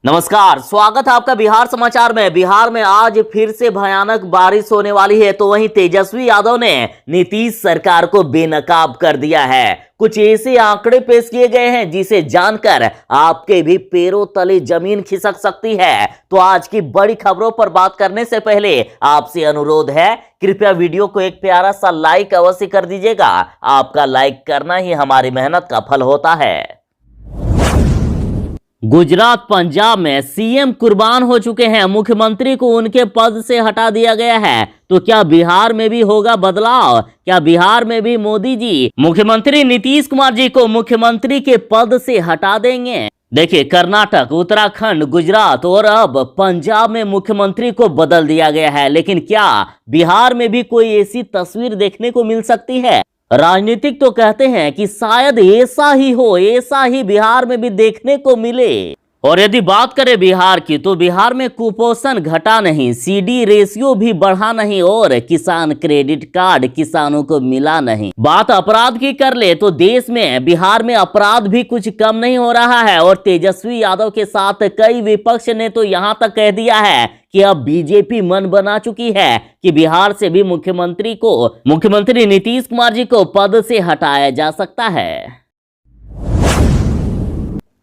नमस्कार, स्वागत है आपका बिहार समाचार में। बिहार में आज फिर से भयानक बारिश होने वाली है, तो वहीं तेजस्वी यादव ने नीतीश सरकार को बेनकाब कर दिया है। कुछ ऐसे आंकड़े पेश किए गए हैं जिसे जानकर आपके भी पैरों तले जमीन खिसक सकती है। तो आज की बड़ी खबरों पर बात करने से पहले आपसे अनुरोध है, कृपया वीडियो को एक प्यारा सा लाइक अवश्य कर दीजिएगा। आपका लाइक करना ही हमारी मेहनत का फल होता है। गुजरात पंजाब में सीएम कुर्बान हो चुके हैं। मुख्यमंत्री को उनके पद से हटा दिया गया है। तो क्या बिहार में भी होगा बदलाव? क्या बिहार में भी मोदी जी मुख्यमंत्री नीतीश कुमार जी को मुख्यमंत्री के पद से हटा देंगे? देखिए, कर्नाटक, उत्तराखंड, गुजरात और अब पंजाब में मुख्यमंत्री को बदल दिया गया है, लेकिन क्या बिहार में भी कोई ऐसी तस्वीर देखने को मिल सकती है? राजनीतिक तो कहते हैं कि शायद ऐसा ही हो, ऐसा ही बिहार में भी देखने को मिले। और यदि बात करें बिहार की, तो बिहार में कुपोषण घटा नहीं, सीडी रेशियो भी बढ़ा नहीं और किसान क्रेडिट कार्ड किसानों को मिला नहीं। बात अपराध की कर ले तो देश में बिहार में अपराध भी कुछ कम नहीं हो रहा है। और तेजस्वी यादव के साथ कई विपक्ष ने तो यहां तक कह दिया है कि अब बीजेपी मन बना चुकी है कि बिहार से भी मुख्यमंत्री नीतीश कुमार जी को पद से हटाया जा सकता है।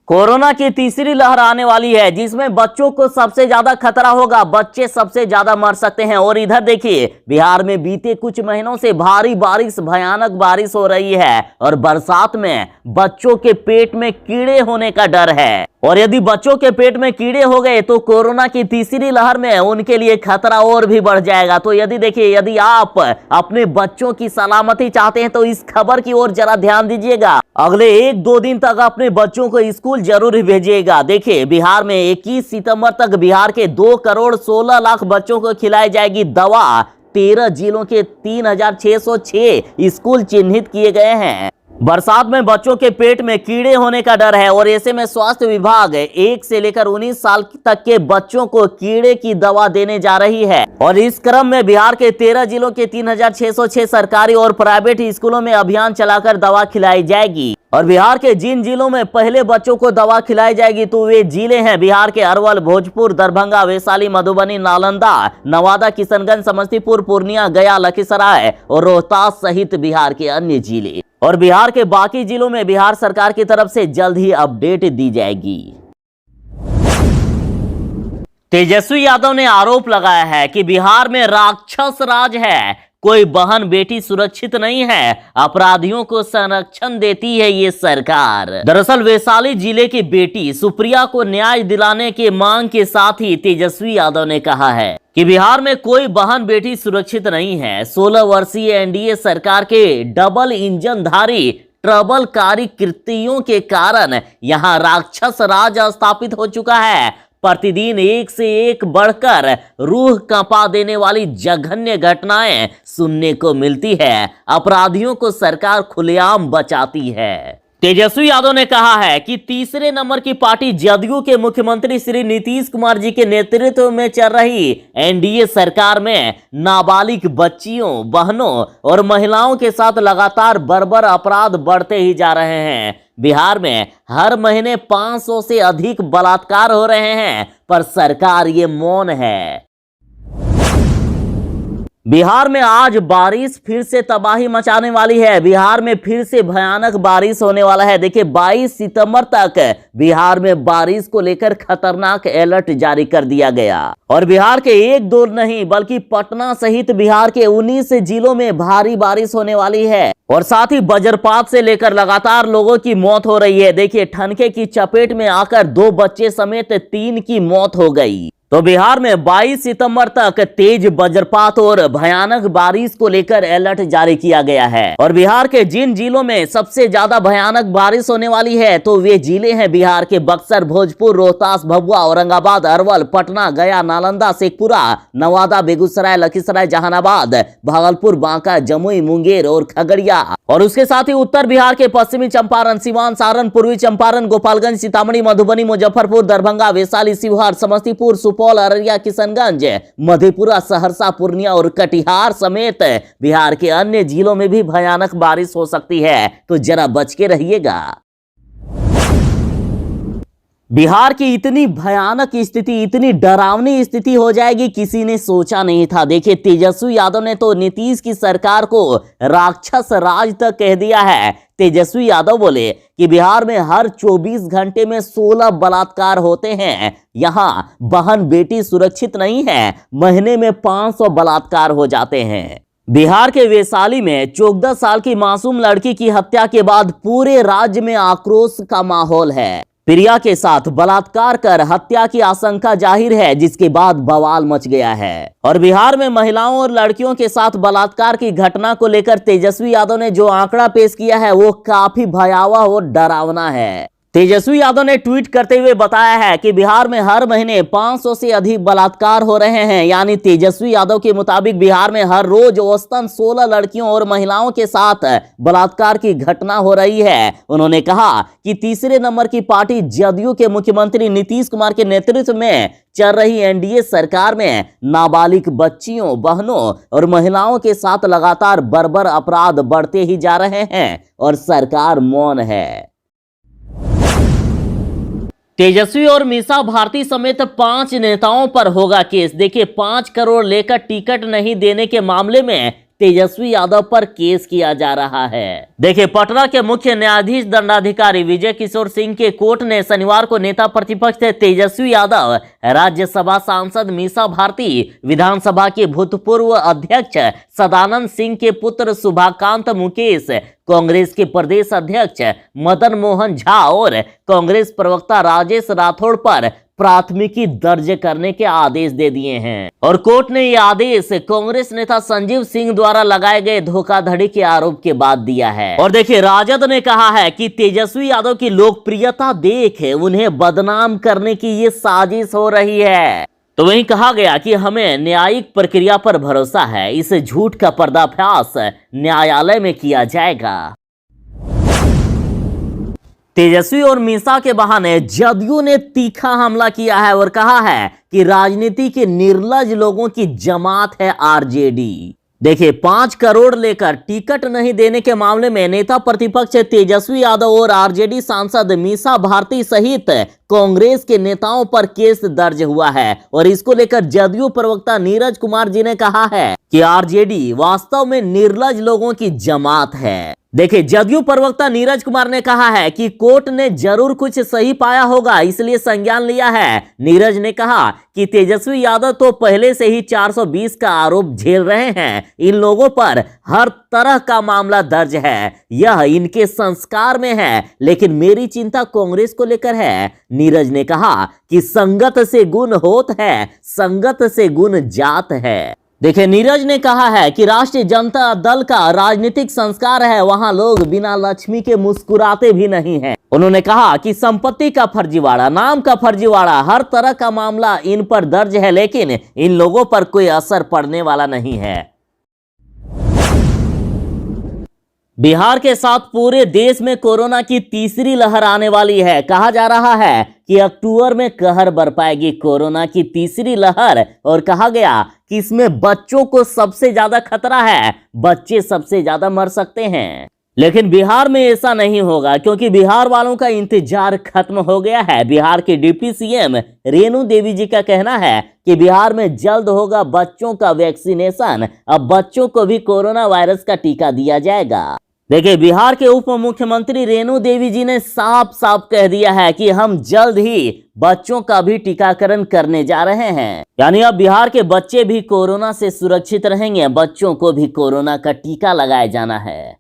कोरोना की तीसरी लहर आने वाली है, जिसमें बच्चों को सबसे ज्यादा खतरा होगा। बच्चे सबसे ज्यादा मर सकते हैं। और इधर देखिए, बिहार में बीते कुछ महीनों से भारी बारिश, भयानक बारिश हो रही है और बरसात में बच्चों के पेट में कीड़े होने का डर है। और यदि बच्चों के पेट में कीड़े हो गए तो कोरोना की तीसरी लहर में उनके लिए खतरा और भी बढ़ जाएगा। तो यदि आप अपने बच्चों की सलामती चाहते हैं तो इस खबर की ओर जरा ध्यान दीजिएगा। अगले 1-2 दिन तक अपने बच्चों को स्कूल जरूर भेजिएगा। देखिए, बिहार में 21 सितंबर तक बिहार के 2 करोड़ 16 लाख बच्चों को खिलाई जाएगी दवा। 13 जिलों के 3606 स्कूल चिन्हित किए गए हैं। बरसात में बच्चों के पेट में कीड़े होने का डर है और ऐसे में स्वास्थ्य विभाग 1 से लेकर 19 साल तक के बच्चों को कीड़े की दवा देने जा रही है। और इस क्रम में बिहार के 13 जिलों के 3606 सरकारी और प्राइवेट स्कूलों में अभियान चलाकर दवा खिलाई जाएगी। और बिहार के जिन जिलों में पहले बच्चों को दवा खिलाई जाएगी तो वे जिले हैं बिहार के अरवल, भोजपुर, दरभंगा, वैशाली, मधुबनी, नालंदा, नवादा, किशनगंज, समस्तीपुर, पूर्णिया, गया, लखीसराय और रोहतास सहित बिहार के अन्य जिले। और बिहार के बाकी जिलों में बिहार सरकार की तरफ से जल्द ही अपडेट दी जाएगी। तेजस्वी यादव ने आरोप लगाया है कि बिहार में राक्षस राज है, कोई बहन बेटी सुरक्षित नहीं है, अपराधियों को संरक्षण देती है ये सरकार। दरअसल वैशाली जिले की बेटी सुप्रिया को न्याय दिलाने के मांग के साथ ही तेजस्वी यादव ने कहा है कि बिहार में कोई बहन बेटी सुरक्षित नहीं है। 16 वर्षीय एनडीए सरकार के डबल इंजन धारी ट्रबलकारी कृत्यों के कारण यहाँ राक्षस राज स्थापित हो चुका है। प्रतिदिन एक से एक बढ़कर रूह कंपा देने वाली जघन्य घटनाएं सुनने को मिलती है। अपराधियों को सरकार खुलेआम बचाती है। तेजस्वी यादव ने कहा है कि तीसरे नंबर की पार्टी जदयू के मुख्यमंत्री श्री नीतीश कुमार जी के नेतृत्व में चल रही एनडीए सरकार में नाबालिग बच्चियों, बहनों और महिलाओं के साथ लगातार बर्बर अपराध बढ़ते ही जा रहे हैं। बिहार में हर महीने 500 से अधिक बलात्कार हो रहे हैं, पर सरकार ये मौन है। बिहार में आज बारिश फिर से तबाही मचाने वाली है। बिहार में फिर से भयानक बारिश होने वाला है। देखिए, 22 सितंबर तक बिहार में बारिश को लेकर खतरनाक अलर्ट जारी कर दिया गया। और बिहार के 1-2 नहीं बल्कि पटना सहित बिहार के 19 जिलों में भारी बारिश होने वाली है। और साथ ही वज्रपात से लेकर लगातार लोगों की मौत हो रही है। देखिए, ठनके की चपेट में आकर 2 बच्चे समेत 3 की मौत हो गई। तो बिहार में 22 सितंबर तक तेज वज्रपात और भयानक बारिश को लेकर अलर्ट जारी किया गया है। और बिहार के जिन जिलों में सबसे ज्यादा भयानक बारिश होने वाली है तो वे जिले हैं बिहार के बक्सर, भोजपुर, रोहतास, भभुआ, औरंगाबाद, अरवल, पटना, गया, नालंदा, शेखपुरा, नवादा, बेगूसराय, लखीसराय, जहानाबाद, भागलपुर, बांका, जमुई, मुंगेर और खगड़िया। और उसके साथ ही उत्तर बिहार के पश्चिमी चंपारण, सिवान, सारण, पूर्वी चंपारण, गोपालगंज, सीतामढ़ी, मधुबनी, मुजफ्फरपुर, दरभंगा, वैशाली, शिवहर, समस्तीपुर, सुपौल, अररिया, किशनगंज, मधेपुरा, सहरसा, पूर्णिया और कटिहार समेत बिहार के अन्य जिलों में भी भयानक बारिश हो सकती है, तो जरा बच के रहिएगा। बिहार की इतनी भयानक स्थिति, इतनी डरावनी स्थिति हो जाएगी, किसी ने सोचा नहीं था। देखिए, तेजस्वी यादव ने तो नीतीश की सरकार को राक्षस राज तक कह दिया है। तेजस्वी यादव बोले कि बिहार में हर 24 घंटे में 16 बलात्कार होते हैं। यहां बहन बेटी सुरक्षित नहीं है, महीने में 500 बलात्कार हो जाते हैं। बिहार के वैशाली में 14 साल की मासूम लड़की की हत्या के बाद पूरे राज्य में आक्रोश का माहौल है। प्रिया के साथ बलात्कार कर हत्या की आशंका जाहिर है, जिसके बाद बवाल मच गया है। और बिहार में महिलाओं और लड़कियों के साथ बलात्कार की घटना को लेकर तेजस्वी यादव ने जो आंकड़ा पेश किया है वो काफी भयावह और डरावना है। तेजस्वी यादव ने ट्वीट करते हुए बताया है कि बिहार में हर महीने 500 से अधिक बलात्कार हो रहे हैं। यानी तेजस्वी यादव के मुताबिक बिहार में हर रोज औसतन 16 लड़कियों और महिलाओं के साथ बलात्कार की घटना हो रही है। उन्होंने कहा कि तीसरे नंबर की पार्टी जदयू के मुख्यमंत्री नीतीश कुमार के नेतृत्व में चल रही एनडीए सरकार में नाबालिग बच्चियों, बहनों और महिलाओं के साथ लगातार बर्बर अपराध बढ़ते ही जा रहे हैं और सरकार मौन है। तेजस्वी और मीसा भारती समेत 5 नेताओं पर होगा केस। देखिए, 5 करोड़ लेकर टिकट नहीं देने के मामले में तेजस्वी यादव पर केस किया जा रहा है। देखिए, पटना के मुख्य न्यायाधीश दंडाधिकारी विजय किशोर सिंह के कोर्ट ने शनिवार को नेता प्रतिपक्ष तेजस्वी यादव, राज्यसभा सांसद मीसा भारती, विधानसभा के भूतपूर्व अध्यक्ष सदानंद सिंह के पुत्र शुभाकांत मुकेश, कांग्रेस के प्रदेश अध्यक्ष मदन मोहन झा और कांग्रेस प्रवक्ता राजेश राठौड़ पर प्राथमिकी दर्ज करने के आदेश दे दिए हैं। और कोर्ट ने यह आदेश कांग्रेस नेता संजीव सिंह द्वारा लगाए गए धोखाधड़ी के आरोप के बाद दिया है। और देखिए, राजद ने कहा है कि तेजस्वी यादव की लोकप्रियता देख उन्हें बदनाम करने की ये साजिश हो रही है। तो वहीं कहा गया कि हमें न्यायिक प्रक्रिया पर भरोसा है, इस झूठ का पर्दाफाश न्यायालय में किया जाएगा। तेजस्वी और मीसा के बहाने जदयू ने तीखा हमला किया है और कहा है कि राजनीति के निर्लज लोगों की जमात है आरजेडी। देखिए, 5 करोड़ लेकर टिकट नहीं देने के मामले में नेता प्रतिपक्ष तेजस्वी यादव और आरजेडी सांसद मीसा भारती सहित कांग्रेस के नेताओं पर केस दर्ज हुआ है। और इसको लेकर जदयू प्रवक्ता नीरज कुमार जी ने कहा है कि आरजेडी वास्तव में निर्लज लोगों की जमात है। देखिए, जदयू प्रवक्ता नीरज कुमार ने कहा है कि कोर्ट ने जरूर कुछ सही पाया होगा, इसलिए संज्ञान लिया है। नीरज ने कहा कि तेजस्वी यादव तो पहले से ही 420 का आरोप झेल रहे हैं। इन लोगों पर हर तरह का मामला दर्ज है, यह इनके संस्कार में है। लेकिन मेरी चिंता कांग्रेस को लेकर है। नीरज ने कहा कि संगत से गुण होत है, संगत से गुण जात है। देखिए, नीरज ने कहा है कि राष्ट्रीय जनता दल का राजनीतिक संस्कार है, वहां लोग बिना लक्ष्मी के मुस्कुराते भी नहीं हैं। उन्होंने कहा कि संपत्ति का फर्जीवाड़ा, नाम का फर्जीवाड़ा, हर तरह का मामला इन पर दर्ज है, लेकिन इन लोगों पर कोई असर पड़ने वाला नहीं है। बिहार के साथ पूरे देश में कोरोना की तीसरी लहर आने वाली है। कहा जा रहा है कि अक्टूबर में कहर बरपाएगी कोरोना की तीसरी लहर। और कहा गया कि इसमें बच्चों को सबसे ज्यादा खतरा है, बच्चे सबसे ज्यादा मर सकते हैं। लेकिन बिहार में ऐसा नहीं होगा, क्योंकि बिहार वालों का इंतजार खत्म हो गया है। बिहार के डिप्टी सीएम रेणु देवी जी का कहना है कि बिहार में जल्द होगा बच्चों का वैक्सीनेशन। अब बच्चों को भी कोरोना वायरस का टीका दिया जाएगा। देखिए, बिहार के उप मुख्यमंत्री रेणु देवी जी ने साफ साफ कह दिया है कि हम जल्द ही बच्चों का भी टीकाकरण करने जा रहे हैं। यानी अब बिहार के बच्चे भी कोरोना से सुरक्षित रहेंगे, बच्चों को भी कोरोना का टीका लगाया जाना है।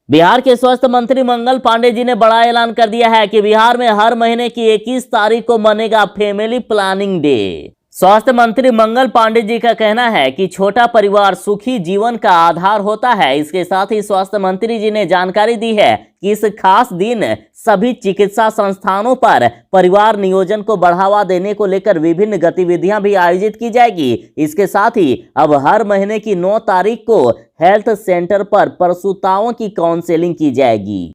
बिहार के स्वास्थ्य मंत्री मंगल पांडे जी ने बड़ा ऐलान कर दिया है कि बिहार में हर महीने की 21 तारीख को मनेगा फैमिली प्लानिंग डे। स्वास्थ्य मंत्री मंगल पांडे जी का कहना है कि छोटा परिवार सुखी जीवन का आधार होता है। इसके साथ ही स्वास्थ्य मंत्री जी ने जानकारी दी है कि इस खास दिन सभी चिकित्सा संस्थानों पर परिवार नियोजन को बढ़ावा देने को लेकर विभिन्न गतिविधियां भी आयोजित की जाएगी। इसके साथ ही अब हर महीने की 9 तारीख को हेल्थ सेंटर पर प्रसूताओं की काउंसलिंग की जाएगी।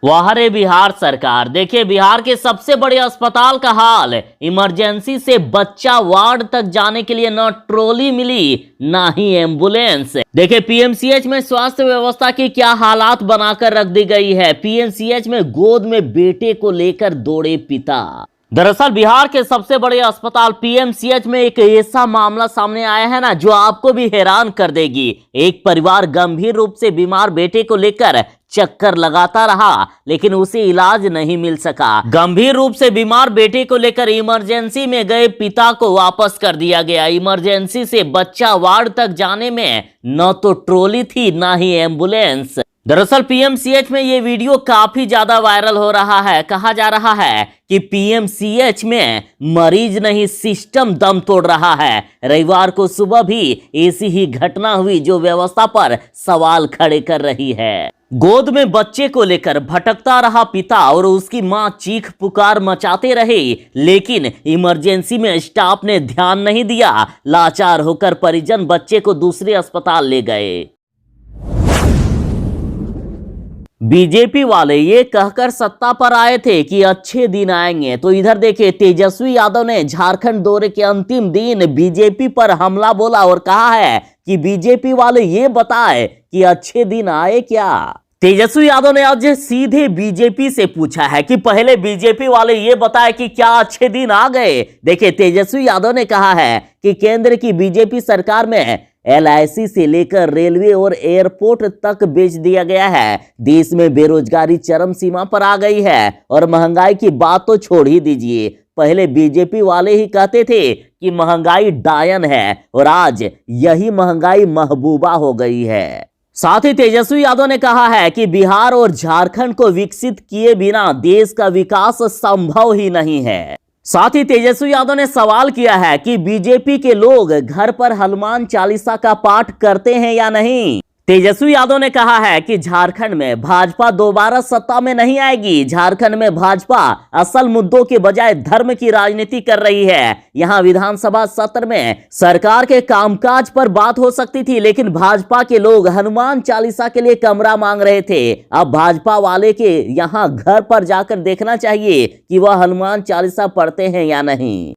वाह रे बिहार सरकार, देखिए बिहार के सबसे बड़े अस्पताल का हाल। इमरजेंसी से बच्चा वार्ड तक जाने के लिए न ट्रॉली मिली ना ही एम्बुलेंस। देखिए पीएमसीएच में स्वास्थ्य व्यवस्था की क्या हालात बनाकर रख दी गई है। पीएमसीएच में गोद में बेटे को लेकर दौड़े पिता। दरअसल बिहार के सबसे बड़े अस्पताल पीएमसीएच में एक ऐसा मामला सामने आया है ना, जो आपको भी हैरान कर देगी। एक परिवार गंभीर रूप से बीमार बेटे को लेकर चक्कर लगाता रहा, लेकिन उसे इलाज नहीं मिल सका। गंभीर रूप से बीमार बेटे को लेकर इमरजेंसी में गए पिता को वापस कर दिया गया। इमरजेंसी से बच्चा वार्ड तक जाने में न तो ट्रॉली थी ना ही एम्बुलेंस। दरअसल पीएमसीएच में ये वीडियो काफी ज्यादा वायरल हो रहा है। कहा जा रहा है कि पीएमसीएच में मरीज नहीं सिस्टम दम तोड़ रहा है। रविवार को सुबह भी ऐसी ही घटना हुई, जो व्यवस्था पर सवाल खड़े कर रही है। गोद में बच्चे को लेकर भटकता रहा पिता और उसकी मां चीख पुकार मचाते रहे, लेकिन इमरजेंसी में स्टाफ ने ध्यान नहीं दिया। लाचार होकर परिजन बच्चे को दूसरे अस्पताल ले गए। बीजेपी वाले ये कहकर सत्ता पर आए थे कि अच्छे दिन आएंगे, तो इधर देखिए तेजस्वी यादव ने झारखंड दौरे के अंतिम दिन बीजेपी पर हमला बोला और कहा है कि बीजेपी वाले ये बताए कि अच्छे दिन आए क्या। तेजस्वी यादव ने आज सीधे बीजेपी से पूछा है कि पहले बीजेपी वाले ये बताए कि क्या अच्छे दिन आ गए। देखिए तेजस्वी यादव ने कहा है कि केंद्र की बीजेपी सरकार में एलआईसी से लेकर रेलवे और एयरपोर्ट तक बेच दिया गया है। देश में बेरोजगारी चरम सीमा पर आ गई है और महंगाई की बात तो छोड़ ही दीजिए। पहले बीजेपी वाले ही कहते थे कि महंगाई डायन है और आज यही महंगाई महबूबा हो गई है। साथ ही तेजस्वी यादव ने कहा है कि बिहार और झारखंड को विकसित किए बिना देश का विकास संभव ही नहीं है। साथ ही तेजस्वी यादव ने सवाल किया है कि बीजेपी के लोग घर पर हनुमान चालीसा का पाठ करते हैं या नहीं। तेजस्वी यादव ने कहा है कि झारखंड में भाजपा दोबारा सत्ता में नहीं आएगी। झारखंड में भाजपा असल मुद्दों के बजाय धर्म की राजनीति कर रही है। यहां विधानसभा सत्र में सरकार के कामकाज पर बात हो सकती थी, लेकिन भाजपा के लोग हनुमान चालीसा के लिए कमरा मांग रहे थे। अब भाजपा वाले के यहां घर पर जाकर देखना चाहिए कि वह हनुमान चालीसा पढ़ते हैं या नहीं।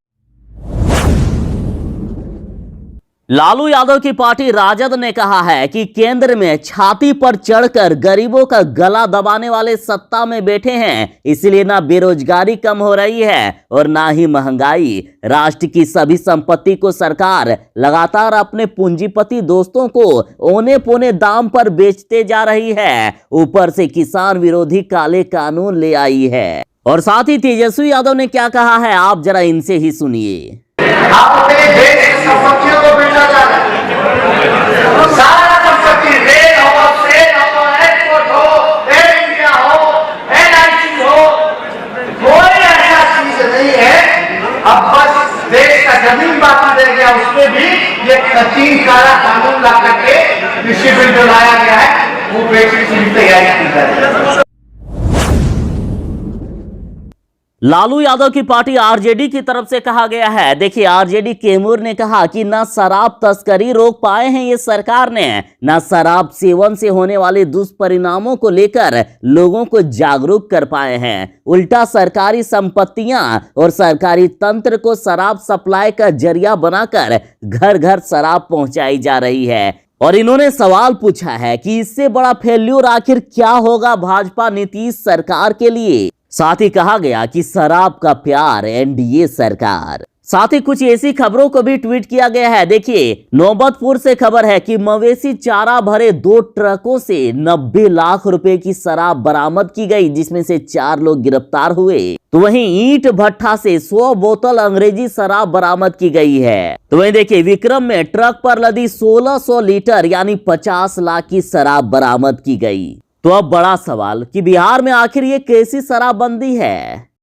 लालू यादव की पार्टी राजद ने कहा है कि केंद्र में छाती पर चढ़कर गरीबों का गला दबाने वाले सत्ता में बैठे हैं, इसलिए ना बेरोजगारी कम हो रही है और ना ही महंगाई। राष्ट्र की सभी संपत्ति को सरकार लगातार अपने पूंजीपति दोस्तों को औने पौने दाम पर बेचते जा रही है। ऊपर से किसान विरोधी काले कानून ले आई है। और साथ ही तेजस्वी यादव ने क्या कहा है, आप जरा इनसे ही सुनिए। आप अपने देश की संपत्तियों को बेचा जा रहा है। सारा संपत्ति रेल हो, सेल हो, एयरपोर्ट हो, एयर इंडिया हो, एनआईसी हो, कोई ऐसा चीज नहीं है। अब बस देश का जमीन बाकी रह गया, उसमें भी ये कठिन काला कानून ला करके कृषि बिल जो लाया गया है वो बेचने की तैयारी की जा रही है। लालू यादव की पार्टी आरजेडी की तरफ से कहा गया है। देखिए आरजेडी कैमूर ने कहा कि ना शराब तस्करी रोक पाए हैं ये सरकार ने, ना शराब सेवन से होने वाले दुष्परिणामों को लेकर लोगों को जागरूक कर पाए हैं। उल्टा सरकारी संपत्तियां और सरकारी तंत्र को शराब सप्लाई का जरिया बनाकर घर घर शराब पहुंचाई जा रही है। और इन्होंने सवाल पूछा है कि इससे बड़ा फेल्यूर आखिर क्या होगा भाजपा नीतीश सरकार के लिए। साथ ही कहा गया कि शराब का प्यार एनडीए सरकार। साथ ही कुछ ऐसी खबरों को भी ट्वीट किया गया है। देखिए नौबतपुर से खबर है कि मवेशी चारा भरे 2 ट्रकों से 90 लाख रुपए की शराब बरामद की गई, जिसमें से 4 लोग गिरफ्तार हुए। तो वहीं ईंट भट्ठा से 100 बोतल अंग्रेजी शराब बरामद की गई है। तो वहीं देखिए विक्रम में ट्रक पर लदी 1600 लीटर यानी 50 लाख की शराब बरामद की गई। तो अब बड़ा सवाल कि बिहार में आखिर ये कैसी शराबबंदी है।